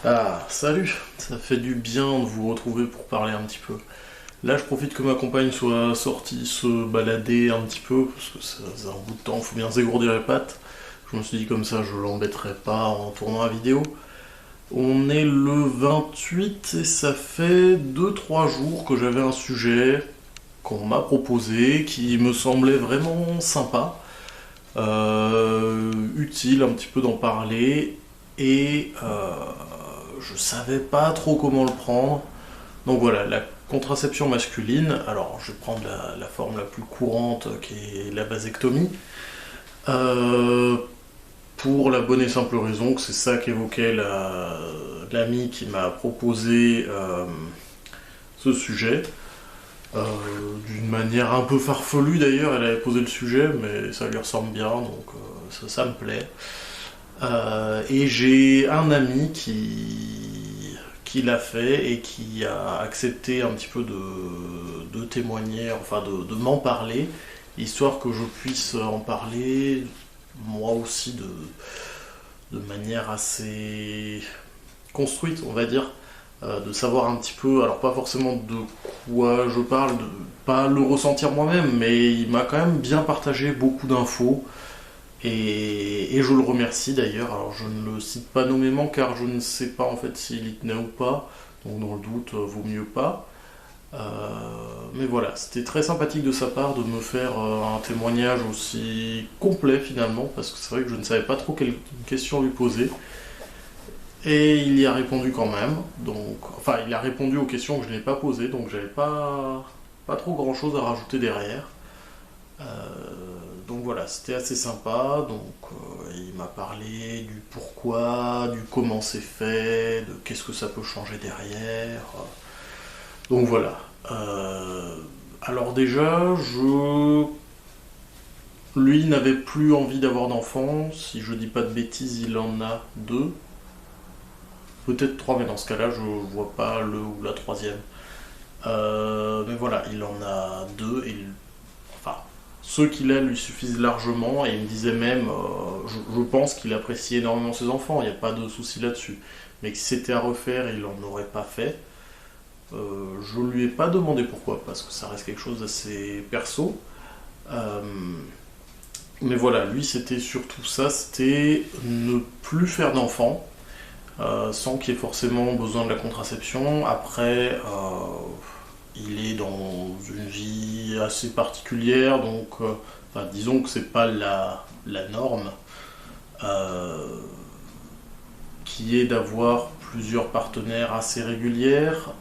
Ah, salut! Ça fait du bien de vous retrouver pour parler un petit peu. Là, je profite que ma compagne soit sortie se balader un petit peu, parce que ça faisait un bout de temps, faut bien se dégourdir les pattes. Je me suis dit comme ça, je l'embêterai pas en tournant la vidéo. On est le 28 et ça fait 2 3 jours que j'avais un sujet qu'on m'a proposé qui me semblait vraiment sympa, utile un petit peu d'en parler et je savais pas trop comment le prendre. Donc voilà, la contraception masculine, alors je vais prendre la forme la plus courante qui est la vasectomie, euh, pour la bonne et simple raison que c'est ça qu'évoquait l'ami qui m'a proposé ce sujet. Euh, D'une manière un peu farfelue d'ailleurs, elle avait posé le sujet, mais ça lui ressemble bien, donc ça me plaît. Et j'ai un ami qui l'a fait et qui a accepté un petit peu de témoigner, enfin de m'en parler, histoire que je puisse en parler moi aussi de manière assez construite, on va dire, de savoir un petit peu, alors pas forcément de quoi je parle, de pas le ressentir moi-même, mais il m'a quand même bien partagé beaucoup d'infos. Et je le remercie d'ailleurs. Alors je ne le cite pas nommément car je ne sais pas en fait s'il y tenait ou pas. Donc dans le doute, vaut mieux pas. Euh, mais voilà, c'était très sympathique de sa part de me faire un témoignage aussi complet finalement, parce que c'est vrai que je ne savais pas trop quelle question lui poser. Et il y a répondu quand même. Donc, enfin, il a répondu aux questions que je n'ai pas posées, donc j'avais pas trop grand chose à rajouter derrière. Euh, donc voilà, c'était assez sympa. Donc il m'a parlé du pourquoi, du comment c'est fait, de qu'est-ce que ça peut changer derrière. Donc voilà. Alors déjà, lui n'avait plus envie d'avoir d'enfants. Si je dis pas de bêtises, il en a deux, peut-être trois, mais dans ce cas-là, je vois pas le ou la troisième. Mais voilà, il en a deux et enfin, ceux qu'il a lui suffisent largement et il me disait même, je pense qu'il apprécie énormément ses enfants, il n'y a pas de souci là-dessus. Mais que si c'était à refaire, il n'en aurait pas fait. Je lui ai pas demandé pourquoi, parce que ça reste quelque chose d'assez perso. Euh, mais voilà, lui c'était surtout ça, c'était ne plus faire d'enfants, sans qu'il y ait forcément besoin de la contraception. Après, il est dans une vie assez particulière, donc enfin, disons que c'est pas la norme, euh, qui est d'avoir plusieurs partenaires assez régulières.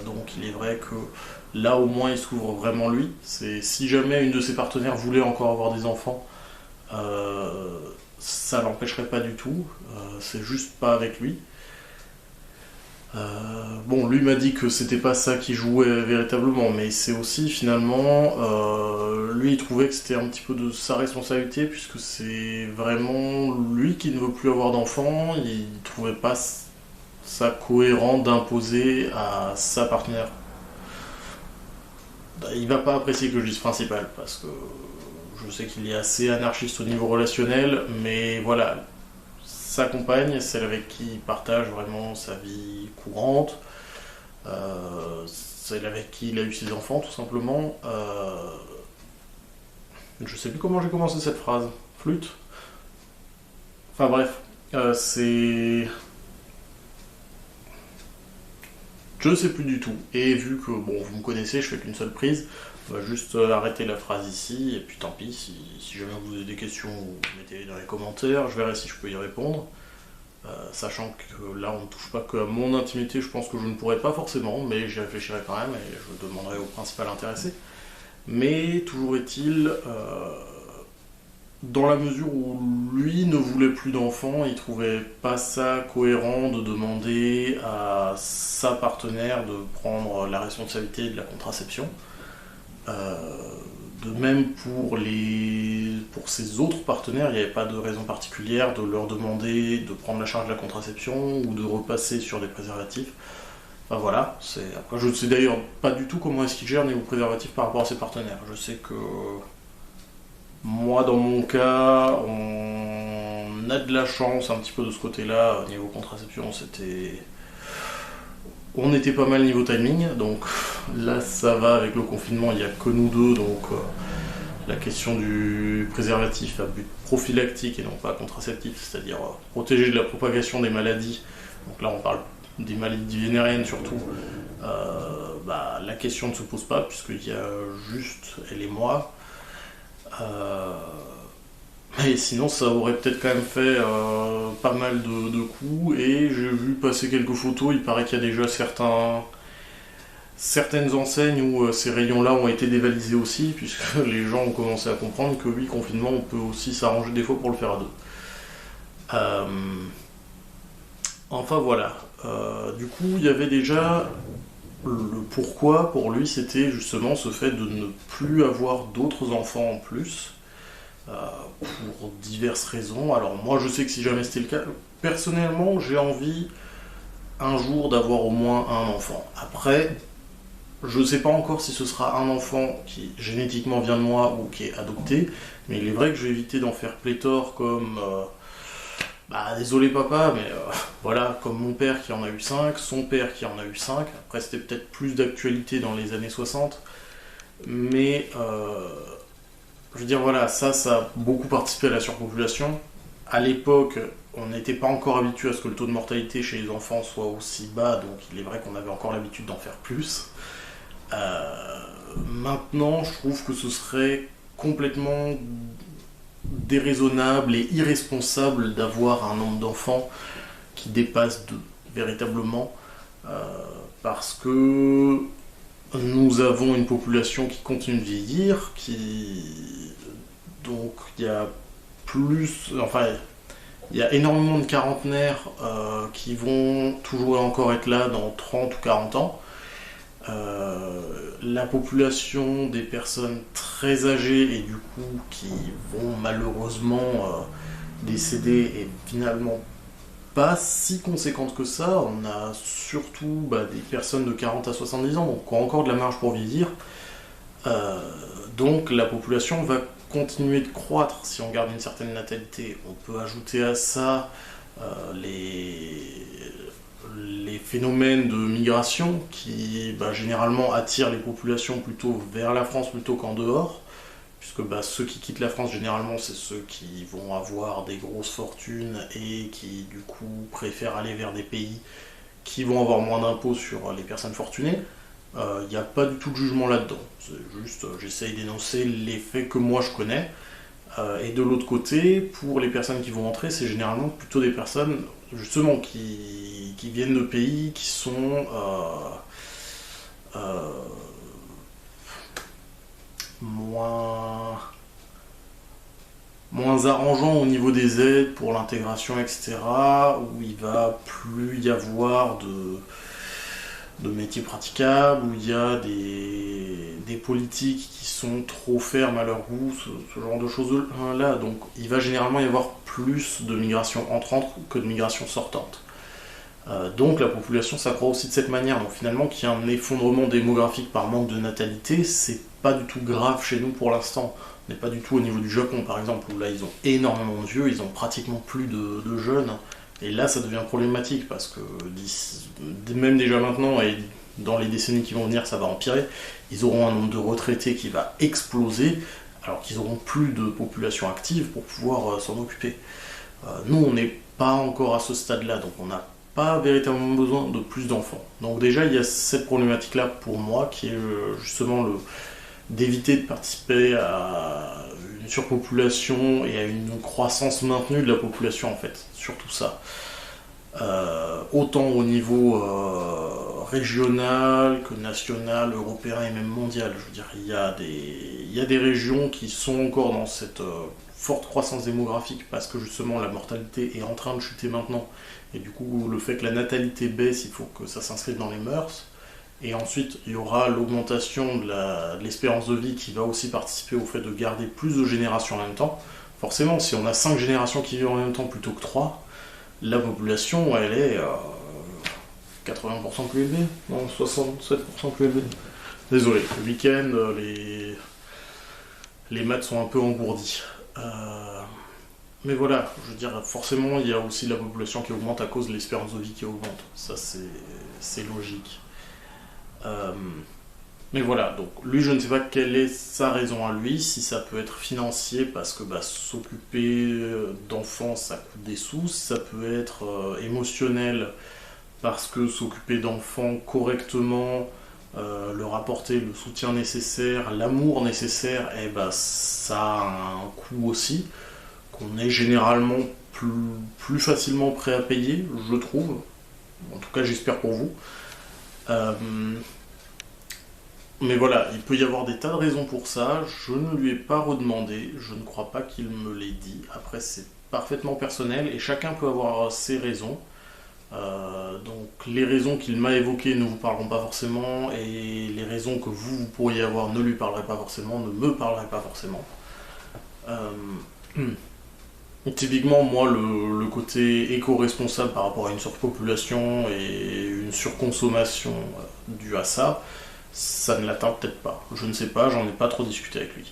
Donc il est vrai que là au moins il se couvre vraiment lui. C'est si jamais une de ses partenaires voulait encore avoir des enfants, euh, ça l'empêcherait pas du tout. C'est juste pas avec lui. Bon, lui m'a dit que c'était pas ça qui jouait véritablement, mais c'est aussi finalement, lui il trouvait que c'était un petit peu de sa responsabilité puisque c'est vraiment lui qui ne veut plus avoir d'enfants. Il trouvait pas ça cohérent d'imposer à sa partenaire. Il va pas apprécier que je dise principal parce que je sais qu'il est assez anarchiste au niveau relationnel, mais voilà, sa compagne, celle avec qui il partage vraiment sa vie courante, celle avec qui il a eu ses enfants tout simplement. Je sais plus comment j'ai commencé cette phrase. Flûte. Enfin bref, c'est. Je sais plus du tout. Et vu que bon, vous me connaissez, je fais qu'une seule prise, on va juste arrêter la phrase ici. Et puis tant pis, si jamais vous avez des questions, vous mettez-les dans les commentaires. Je verrai si je peux y répondre. Sachant que là on ne touche pas que à mon intimité, je pense que je ne pourrais pas forcément, mais j'y réfléchirai quand même et je demanderai au principal intéressé. Mais toujours est-il, dans la mesure où lui ne voulait plus d'enfants, il trouvait pas ça cohérent de demander à sa partenaire de prendre la responsabilité de la contraception. Euh, de même pour ses autres partenaires, il n'y avait pas de raison particulière de leur demander de prendre la charge de la contraception ou de repasser sur des préservatifs. Enfin voilà, après je ne sais d'ailleurs pas du tout comment est-ce qu'il gère niveau préservatif par rapport à ses partenaires. Je sais que moi dans mon cas, on on a de la chance un petit peu de ce côté-là. Niveau contraception, on était pas mal niveau timing, donc là ça va avec le confinement, il n'y a que nous deux, donc la question du préservatif à but prophylactique et non pas contraceptif, c'est-à-dire protéger de la propagation des maladies, donc là on parle des maladies vénériennes surtout, la question ne se pose pas puisqu'il y a juste elle et moi. Et sinon ça aurait peut-être quand même fait pas mal de coups, et j'ai vu passer quelques photos, il paraît qu'il y a déjà certaines enseignes où ces rayons-là ont été dévalisés aussi, puisque les gens ont commencé à comprendre que oui, confinement, on peut aussi s'arranger des fois pour le faire à deux. Enfin voilà. Du coup, il y avait déjà le pourquoi pour lui, c'était justement ce fait de ne plus avoir d'autres enfants en plus, pour diverses raisons. Alors moi, je sais que si jamais c'était le cas, personnellement, j'ai envie un jour d'avoir au moins un enfant. Après, je ne sais pas encore si ce sera un enfant qui génétiquement vient de moi ou qui est adopté, mais il est vrai que je vais éviter d'en faire pléthore comme... désolé papa, mais voilà, comme mon père qui en a eu 5, son père qui en a eu 5, après c'était peut-être plus d'actualité dans les années 60, mais je veux dire voilà, ça a beaucoup participé à la surpopulation. À l'époque, on n'était pas encore habitué à ce que le taux de mortalité chez les enfants soit aussi bas, donc il est vrai qu'on avait encore l'habitude d'en faire plus. Maintenant, je trouve que ce serait complètement déraisonnable et irresponsable d'avoir un nombre d'enfants qui dépasse 2, véritablement, parce que nous avons une population qui continue de vieillir, donc il y a il y a énormément de quarantenaires qui vont toujours et encore être là dans 30 ou 40 ans. La population des personnes très âgées et du coup qui vont malheureusement décéder est finalement pas si conséquente que ça. On a surtout des personnes de 40 à 70 ans, donc qui ont encore de la marge pour vieillir. Donc la population va continuer de croître si on garde une certaine natalité. On peut ajouter à ça les phénomènes de migration qui généralement attirent les populations plutôt vers la France plutôt qu'en dehors, puisque ceux qui quittent la France généralement c'est ceux qui vont avoir des grosses fortunes et qui du coup préfèrent aller vers des pays qui vont avoir moins d'impôts sur les personnes fortunées. Il n'y a pas du tout de jugement là-dedans, c'est juste j'essaye d'énoncer les faits que moi je connais. Et de l'autre côté, pour les personnes qui vont entrer, c'est généralement plutôt des personnes justement qui viennent de pays qui sont moins arrangeants au niveau des aides pour l'intégration, etc., où il va plus y avoir de métiers praticables, où il y a des politiques qui sont trop fermes à leur goût, ce genre de choses-là. Donc il va généralement y avoir plus de migration entrante que de migration sortante. Donc la population s'accroît aussi de cette manière. Donc finalement qu'il y ait un effondrement démographique par manque de natalité, c'est pas du tout grave chez nous pour l'instant. On n'est pas du tout au niveau du Japon par exemple, où là ils ont énormément de vieux, ils ont pratiquement plus de jeunes. Et là, ça devient problématique parce que même déjà maintenant et dans les décennies qui vont venir, ça va empirer. Ils auront un nombre de retraités qui va exploser, alors qu'ils auront plus de population active pour pouvoir s'en occuper. Nous, on n'est pas encore à ce stade-là, donc on n'a pas véritablement besoin de plus d'enfants. Donc déjà, il y a cette problématique-là pour moi qui est justement d'éviter de participer à une surpopulation et à une croissance maintenue de la population en fait, surtout ça. Autant au niveau régional que national, européen et même mondial. Je veux dire, il y a des régions qui sont encore dans cette forte croissance démographique parce que justement la mortalité est en train de chuter maintenant et du coup le fait que la natalité baisse, il faut que ça s'inscrive dans les mœurs. Et ensuite, il y aura l'augmentation de l'espérance de vie qui va aussi participer au fait de garder plus de générations en même temps. Forcément, si on a 5 générations qui vivent en même temps plutôt que 3, la population, elle est 80% plus élevée. Non, 67% plus élevée. Désolé, le week-end, les maths sont un peu engourdis. Mais voilà, je veux dire, forcément, il y a aussi la population qui augmente à cause de l'espérance de vie qui augmente. Ça, c'est logique. Euh, mais voilà, donc lui, je ne sais pas quelle est sa raison à lui, si ça peut être financier parce que bah, s'occuper d'enfants, ça coûte des sous, si ça peut être émotionnel parce que s'occuper d'enfants correctement, leur apporter le soutien nécessaire, l'amour nécessaire, et bah, ça a un coût aussi, qu'on est généralement plus, plus facilement prêt à payer, je trouve. En tout cas, j'espère pour vous. Euh, mais voilà, il peut y avoir des tas de raisons pour ça. Je ne lui ai pas redemandé. Je ne crois pas qu'il me l'ait dit. Après, c'est parfaitement personnel et chacun peut avoir ses raisons. Donc les raisons qu'il m'a évoquées ne vous parleront pas forcément et les raisons que vous pourriez avoir ne lui parleraient pas forcément, ne me parleraient pas forcément. Euh, Typiquement, moi, le côté éco-responsable par rapport à une surpopulation et une surconsommation due à ça, ça ne l'atteint peut-être pas. Je ne sais pas, j'en ai pas trop discuté avec lui.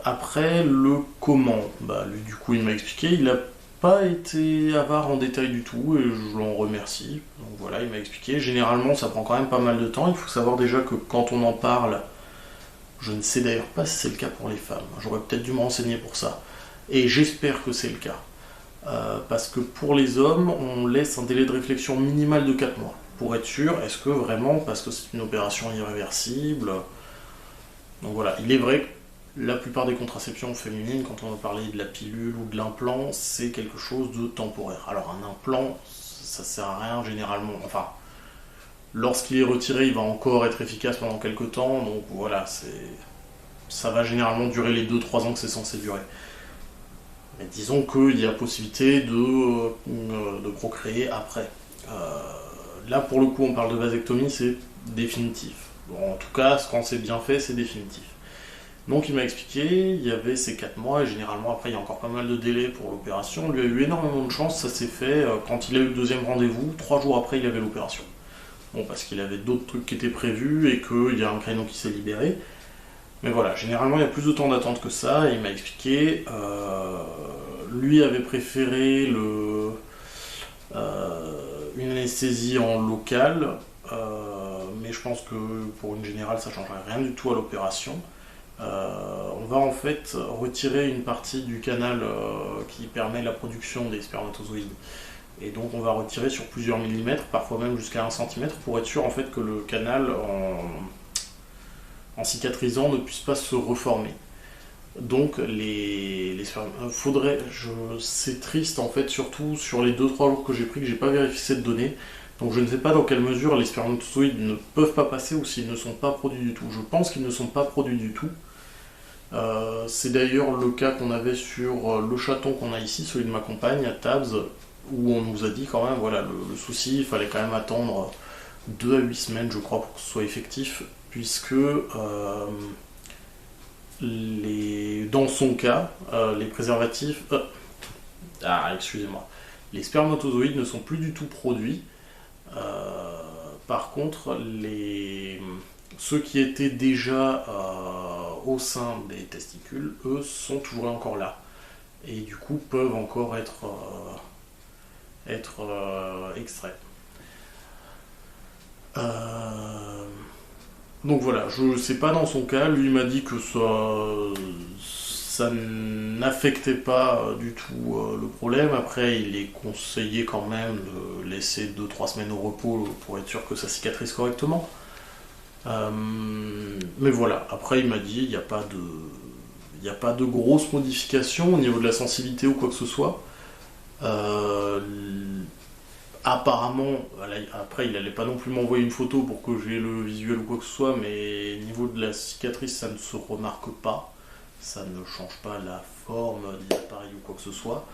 Après, le comment, bah, lui, du coup, il m'a expliqué, il n'a pas été avare en détail du tout et je l'en remercie. Donc voilà, il m'a expliqué. Généralement, ça prend quand même pas mal de temps. Il faut savoir déjà que quand on en parle, je ne sais d'ailleurs pas si c'est le cas pour les femmes. J'aurais peut-être dû me renseigner pour ça. Et j'espère que c'est le cas. Parce que pour les hommes, on laisse un délai de réflexion minimal de 4 mois. Pour être sûr, est-ce que vraiment, parce que c'est une opération irréversible. Donc voilà, il est vrai que la plupart des contraceptions féminines, quand on va parler de la pilule ou de l'implant, c'est quelque chose de temporaire. Alors un implant, ça sert à rien généralement. Enfin, lorsqu'il est retiré, il va encore être efficace pendant quelques temps. Donc voilà, ça va généralement durer les 2-3 ans que c'est censé durer. Mais disons qu'il y a possibilité de procréer après. Là, pour le coup, on parle de vasectomie, c'est définitif. Bon, en tout cas, quand c'est bien fait, c'est définitif. Donc il m'a expliqué, il y avait ces 4 mois, et généralement après il y a encore pas mal de délais pour l'opération. On lui a eu énormément de chance, ça s'est fait quand il a eu le deuxième rendez-vous, 3 jours après il avait l'opération. Bon, parce qu'il avait d'autres trucs qui étaient prévus et qu'il y a un créneau qui s'est libéré. Mais voilà, généralement il y a plus de temps d'attente que ça, et il m'a expliqué, lui avait préféré une anesthésie en local, mais je pense que pour une générale ça ne changerait rien du tout à l'opération. On va en fait retirer une partie du canal qui permet la production des spermatozoïdes. Et donc on va retirer sur plusieurs millimètres, parfois même jusqu'à 1 centimètre, pour être sûr en fait que le canal en cicatrisant ne puisse pas se reformer. Donc c'est triste en fait, surtout sur les 2-3 jours que j'ai pris, que j'ai pas vérifié cette donnée. Donc je ne sais pas dans quelle mesure les spermatozoïdes ne peuvent pas passer ou s'ils ne sont pas produits du tout. Je pense qu'ils ne sont pas produits du tout. C'est d'ailleurs le cas qu'on avait sur le chaton qu'on a ici, celui de ma compagne, à Tabs, où on nous a dit quand même, voilà, le souci, il fallait quand même attendre 2 à 8 semaines, je crois, pour que ce soit effectif, puisque dans son cas, les préservatifs... excusez-moi. Les spermatozoïdes ne sont plus du tout produits. Par contre, ceux qui étaient déjà au sein des testicules, eux, sont toujours encore là. Et du coup, peuvent encore être extraits. Donc voilà, je ne sais pas dans son cas, lui m'a dit que ça n'affectait pas du tout le problème. Après, il est conseillé quand même de laisser 2-3 semaines au repos pour être sûr que ça cicatrise correctement. Mais voilà, après il m'a dit il n'y a pas de grosses modifications au niveau de la sensibilité ou quoi que ce soit. Apparemment, après il n'allait pas non plus m'envoyer une photo pour que j'ai le visuel ou quoi que ce soit, mais au niveau de la cicatrice ça ne se remarque pas, ça ne change pas la forme de l'appareil ou quoi que ce soit.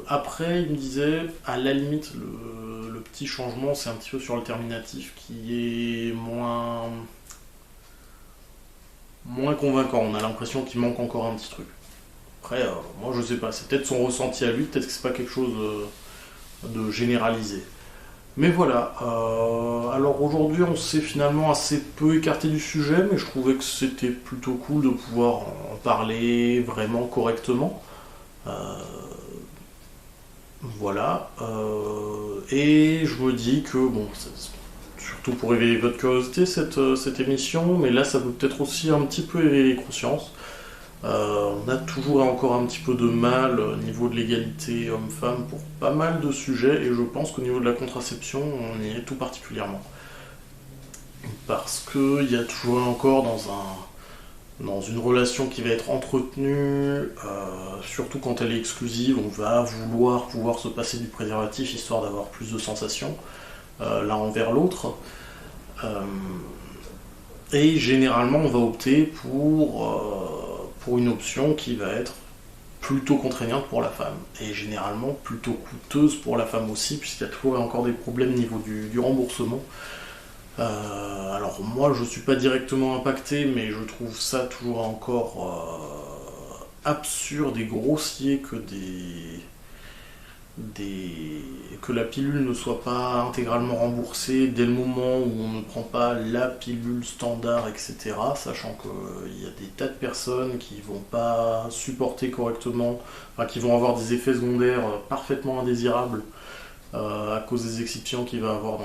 Après il me disait, à la limite le petit changement c'est un petit peu sur le terminatif qui est moins convaincant, on a l'impression qu'il manque encore un petit truc. Après, moi je sais pas, c'est peut-être son ressenti à lui, peut-être que c'est pas quelque chose de généralisé. Mais voilà, alors aujourd'hui on s'est finalement assez peu écarté du sujet, mais je trouvais que c'était plutôt cool de pouvoir en parler vraiment correctement. Euh, voilà, et je me dis que bon, c'est surtout pour éveiller votre curiosité cette émission, mais là ça peut peut-être aussi un petit peu éveiller les consciences. On a toujours et encore un petit peu de mal au niveau de l'égalité homme-femme pour pas mal de sujets, et je pense qu'au niveau de la contraception, on y est tout particulièrement. Parce qu'il y a toujours et encore dans une relation qui va être entretenue, surtout quand elle est exclusive, on va vouloir pouvoir se passer du préservatif histoire d'avoir plus de sensations l'un envers l'autre. Euh, et généralement, on va opter pour une option qui va être plutôt contraignante pour la femme, et généralement plutôt coûteuse pour la femme aussi, puisqu'il y a toujours encore des problèmes au niveau du remboursement. Alors moi je suis pas directement impacté, mais je trouve ça toujours encore absurde et grossier que la pilule ne soit pas intégralement remboursée dès le moment où on ne prend pas la pilule standard, etc. Sachant qu'il y a des tas de personnes qui vont pas supporter correctement, enfin, qui vont avoir des effets secondaires parfaitement indésirables à cause des excipients qu'il va avoir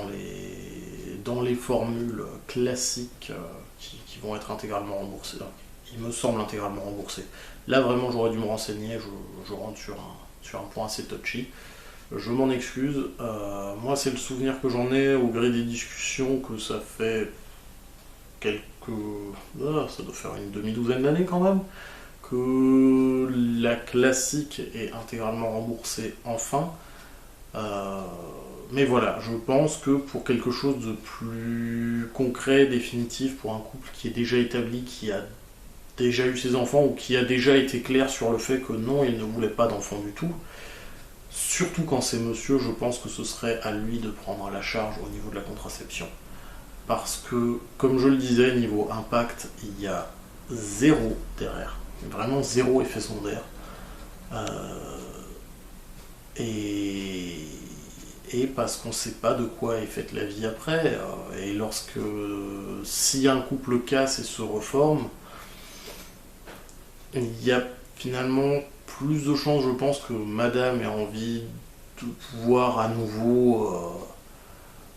dans les formules classiques qui vont être intégralement remboursées. Donc, il me semble intégralement remboursées. Là vraiment j'aurais dû me renseigner, je rentre sur un point assez touchy. Je m'en excuse. Moi, c'est le souvenir que j'en ai au gré des discussions, que ça fait quelques. Ça doit faire une demi-douzaine d'années quand même, que la classique est intégralement remboursée enfin. Mais voilà, je pense que pour quelque chose de plus concret, définitif, pour un couple qui est déjà établi, qui a déjà eu ses enfants, ou qui a déjà été clair sur le fait que non, il ne voulait pas d'enfants du tout, surtout quand c'est monsieur, je pense que ce serait à lui de prendre la charge au niveau de la contraception. Parce que, comme je le disais, niveau impact, il y a zéro derrière. Vraiment zéro effet secondaire. Euh, et, et parce qu'on ne sait pas de quoi est faite la vie après. Et si un couple casse et se reforme, il y a finalement plus de chances, je pense, que madame ait envie de pouvoir à nouveau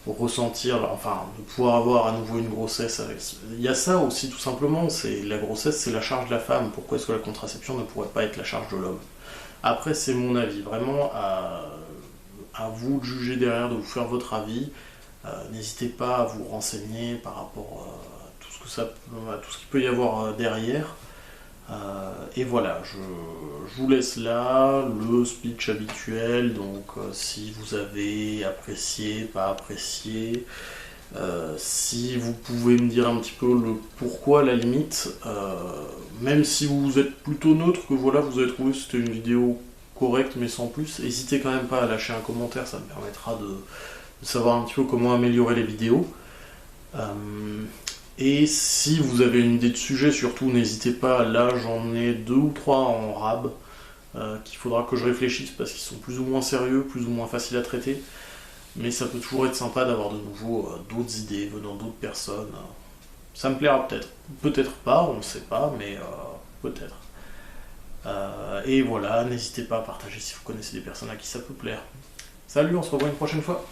ressentir, enfin, de pouvoir avoir à nouveau une grossesse. Il y a ça aussi, tout simplement, c'est la grossesse, c'est la charge de la femme. Pourquoi est-ce que la contraception ne pourrait pas être la charge de l'homme? Après, c'est mon avis, vraiment à vous de juger derrière, de vous faire votre avis. N'hésitez pas à vous renseigner par rapport à tout ce qu'il peut y avoir derrière. Et voilà, je vous laisse là, le speech habituel, donc si vous avez apprécié, pas apprécié, si vous pouvez me dire un petit peu le pourquoi à la limite, même si vous êtes plutôt neutre, que voilà, vous avez trouvé que c'était une vidéo correcte mais sans plus, n'hésitez quand même pas à lâcher un commentaire, ça me permettra de savoir un petit peu comment améliorer les vidéos. Et si vous avez une idée de sujet, surtout n'hésitez pas, là j'en ai 2 ou 3 en rab, qu'il faudra que je réfléchisse parce qu'ils sont plus ou moins sérieux, plus ou moins faciles à traiter. Mais ça peut toujours être sympa d'avoir de nouveau d'autres idées venant d'autres personnes. Ça me plaira peut-être. Peut-être pas, on ne sait pas, mais peut-être. Et voilà, n'hésitez pas à partager si vous connaissez des personnes à qui ça peut plaire. Salut, on se revoit une prochaine fois.